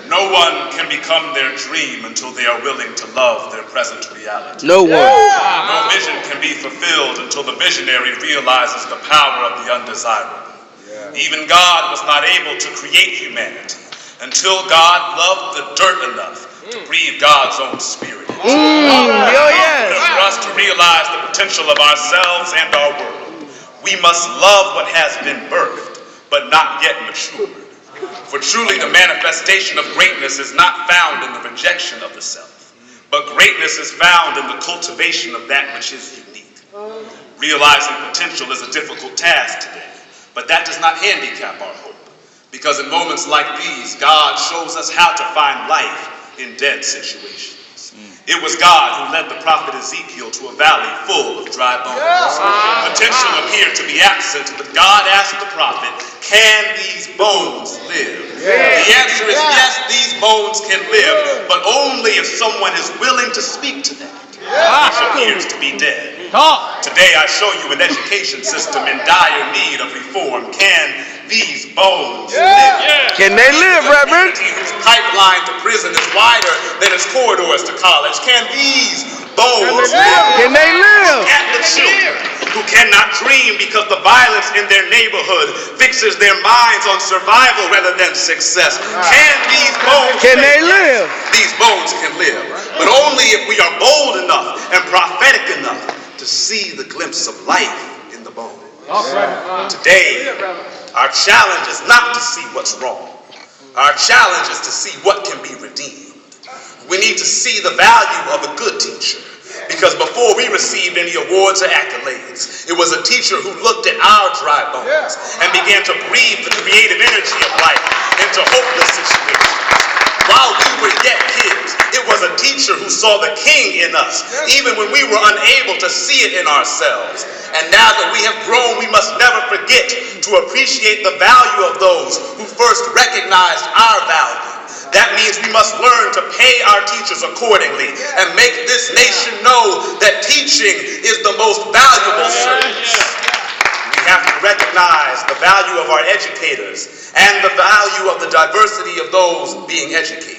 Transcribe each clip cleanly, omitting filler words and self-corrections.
No one can become their dream until they are willing to love their present reality. No one. No vision can be fulfilled until the visionary realizes the power of the undesirable. Even God was not able to create humanity until God loved the dirt enough to breathe God's own spirit into it. For us to realize the potential of ourselves and our world, we must love what has been birthed, but not yet matured. For truly the manifestation of greatness is not found in the rejection of the self, but greatness is found in the cultivation of that which is unique. Realizing potential is a difficult task today, but that does not handicap our hope, because in moments like these, God shows us how to find life in dead situations. It was God who led the prophet Ezekiel to a valley full of dry bones. Potential appeared to be absent, but God asked the prophet, can these bones live? The answer is yes, these bones can live, but only if someone is willing to speak to them, which appears to be dead. Today I show you an education system in dire need of reform. Can these bones live? Can they live, Reverend? Whose pipeline to prison is wider than its corridors to college. Can these bones live? Can they live? At the children who cannot dream because the violence in their neighborhood fixes their minds on survival rather than success. Can these bones live? These bones can live, but only if we are bold enough and prophetic enough to see the glimpse of life in the bone. Today, our challenge is not to see what's wrong. Our challenge is to see what can be redeemed. We need to see the value of a good teacher, because before we received any awards or accolades, it was a teacher who looked at our dry bones and began to breathe the creative energy of life into hopeless situations. While we were yet kids, it was a teacher who saw the king in us, even when we were unable to see it in ourselves. And now that we have grown, we must never forget to appreciate the value of those who first recognized our value. That means we must learn to pay our teachers accordingly and make this nation know that teaching is the most valuable service. We have to recognize the value of our educators and the value of the diversity of those being educated.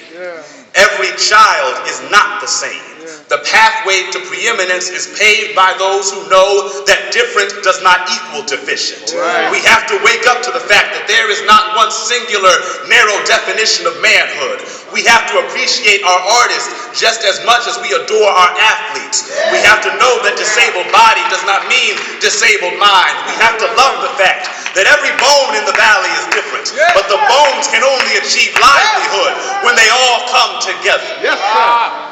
Every child is not the same. The pathway to preeminence is paved by those who know that different does not equal deficient. We have to wake up to the fact that there is not one singular, narrow definition of manhood. We have to appreciate our artists just as much as we adore our athletes. We have to know that disabled body does not mean disabled mind. We have to love the fact that every bone in the valley is different, but the bones can only achieve livelihood when they all come together.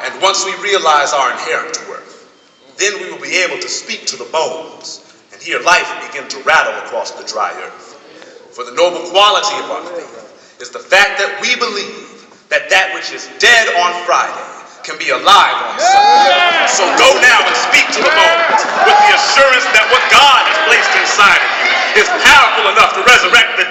And once we realize our inherent worth, then we will be able to speak to the bones and hear life begin to rattle across the dry earth. For the noble quality of our faith is the fact that we believe that that which is dead on Friday can be alive on Sunday. So go now and speak to the bones with the assurance that what God has placed inside of you is powerful enough to resurrect the